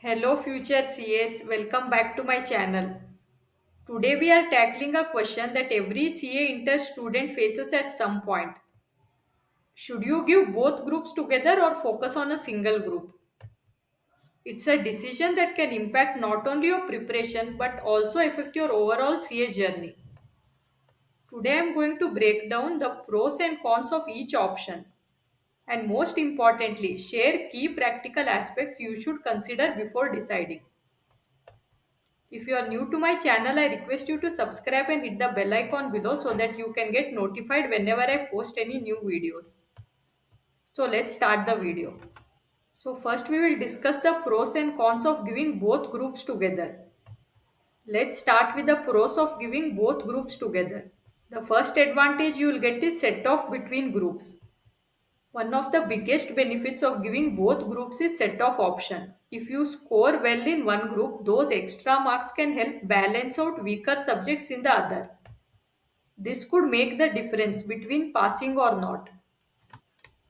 Hello future CAs, welcome back to my channel. Today we are tackling a question that every CA inter student faces at some point. Should you give both groups together or focus on a single group? It's a decision that can impact not only your preparation but also affect your overall CA journey. Today I am going to break down the pros and cons of each option and most importantly share key practical aspects you should consider before deciding. If you are new to my channel, I request you to subscribe and hit the bell icon below so that you can get notified whenever I post any new videos. So let's start the video. So first we will discuss the pros and cons of giving both groups together. Let's start with the pros of giving both groups together. The first advantage you will get is set off between groups. One of the biggest benefits of giving both groups is set off option. If you score well in one group, those extra marks can help balance out weaker subjects in the other. This could make the difference between passing or not.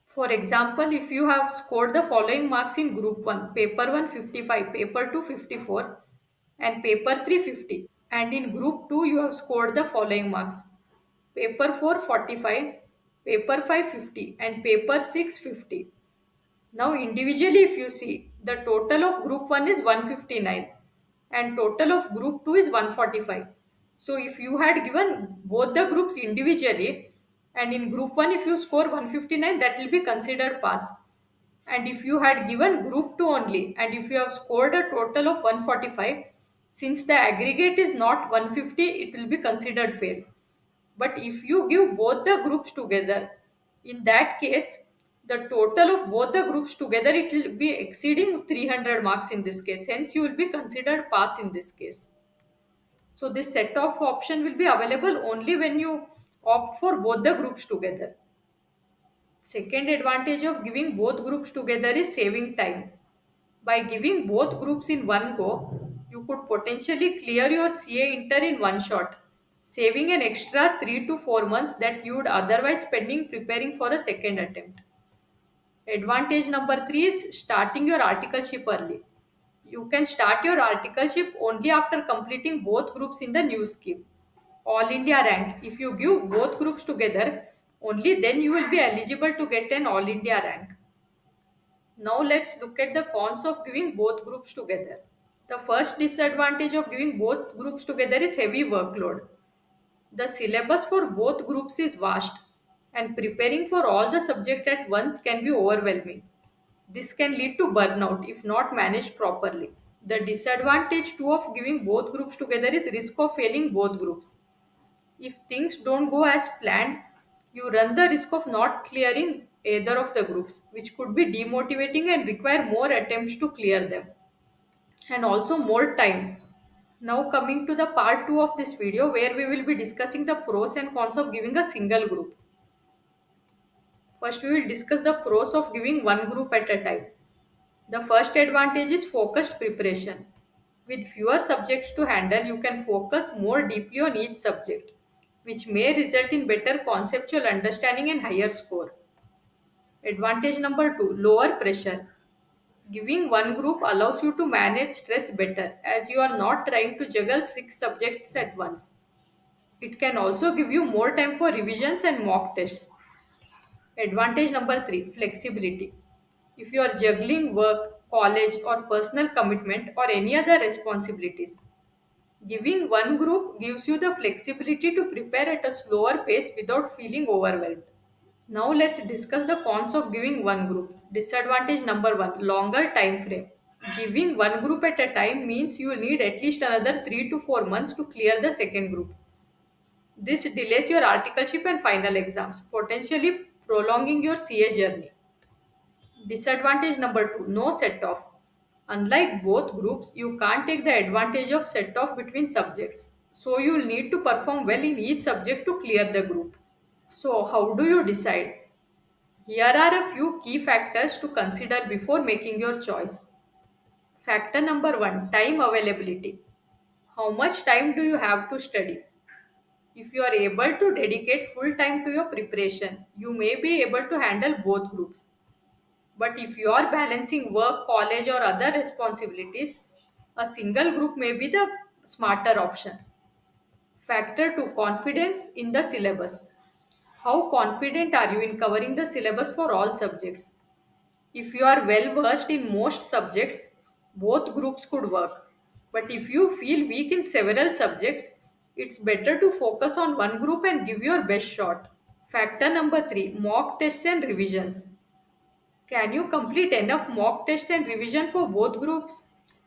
For example, if you have scored the following marks in group 1, paper 1 55, paper 2 54 and paper 3 50, and in group 2 you have scored the following marks, paper 4 45, paper 5 50 and paper 6 50. Now individually if you see, the total of group 1 is 159 and total of group 2 is 145. So if you had given both the groups individually and in group 1 if you score 159, that will be considered pass. And if you had given group 2 only and if you have scored a total of 145, since the aggregate is not 150, it will be considered fail. But if you give both the groups together, in that case, the total of both the groups together, it will be exceeding 300 marks in this case. Hence, you will be considered pass in this case. So this set of option will be available only when you opt for both the groups together. Second advantage of giving both groups together is saving time. By giving both groups in one go, you could potentially clear your CA inter in one shot, saving an extra 3 to 4 months that you would otherwise spending preparing for a second attempt. Advantage number 3 is starting your articleship early. You can start your articleship only after completing both groups in the new scheme. All India rank. If you give both groups together, only then you will be eligible to get an All India rank. Now let's look at the cons of giving both groups together. The first disadvantage of giving both groups together is heavy workload. The syllabus for both groups is vast and preparing for all the subject at once can be overwhelming. This can lead to burnout if not managed properly. The disadvantage too of giving both groups together is risk of failing both groups. If things don't go as planned, you run the risk of not clearing either of the groups, which could be demotivating and require more attempts to clear them and also more time. Now coming to the part 2 of this video where we will be discussing the pros and cons of giving a single group. First we will discuss the pros of giving one group at a time. The first advantage is focused preparation. With fewer subjects to handle, you can focus more deeply on each subject, which may result in better conceptual understanding and higher score. Advantage number 2, lower pressure. Giving one group allows you to manage stress better as you are not trying to juggle 6 subjects at once. It can also give you more time for revisions and mock tests. Advantage number 3, flexibility. If you are juggling work, college, or personal commitment or any other responsibilities, giving one group gives you the flexibility to prepare at a slower pace without feeling overwhelmed. Now let's discuss the cons of giving one group. Disadvantage number 1, longer time frame. Giving one group at a time means you will need at least another 3 to 4 months to clear the second group. This delays your articleship and final exams, potentially prolonging your CA journey. Disadvantage number 2, no set off. Unlike both groups, you can't take the advantage of set off between subjects. So you will need to perform well in each subject to clear the group. So how do you decide? Here are a few key factors to consider before making your choice. Factor number 1, time availability. How much time do you have to study? If you are able to dedicate full time to your preparation, you may be able to handle both groups. But if you are balancing work, college, or other responsibilities, a single group may be the smarter option. Factor 2, confidence in the syllabus. How confident are you in covering the syllabus for all subjects? If you are well versed in most subjects, both groups could work. But if you feel weak in several subjects, it's better to focus on one group and give your best shot. Factor number 3, mock tests and revisions. Can you complete enough mock tests and revision for both groups?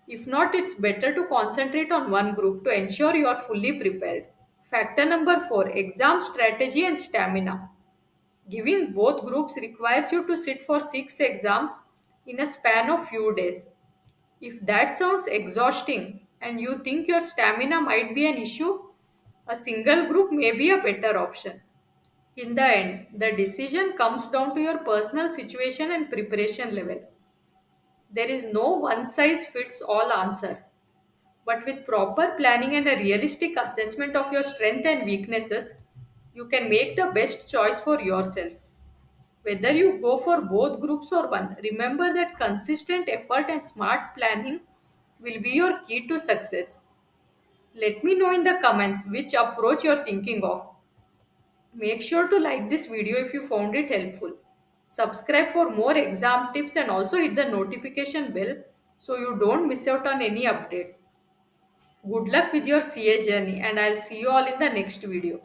If not, it's better to concentrate on one group to ensure you are fully prepared. Factor number 4, exam strategy and stamina. Giving both groups requires you to sit for 6 exams in a span of few days. If that sounds exhausting and you think your stamina might be an issue, a single group may be a better option. In the end, the decision comes down to your personal situation and preparation level. There is no one size fits all answer, but with proper planning and a realistic assessment of your strengths and weaknesses, you can make the best choice for yourself. Whether you go for both groups or one, remember that consistent effort and smart planning will be your key to success. Let me know in the comments which approach you're thinking of. Make sure to like this video if you found it helpful. Subscribe for more exam tips and also hit the notification bell so you don't miss out on any updates. Good luck with your CA journey and I'll see you all in the next video.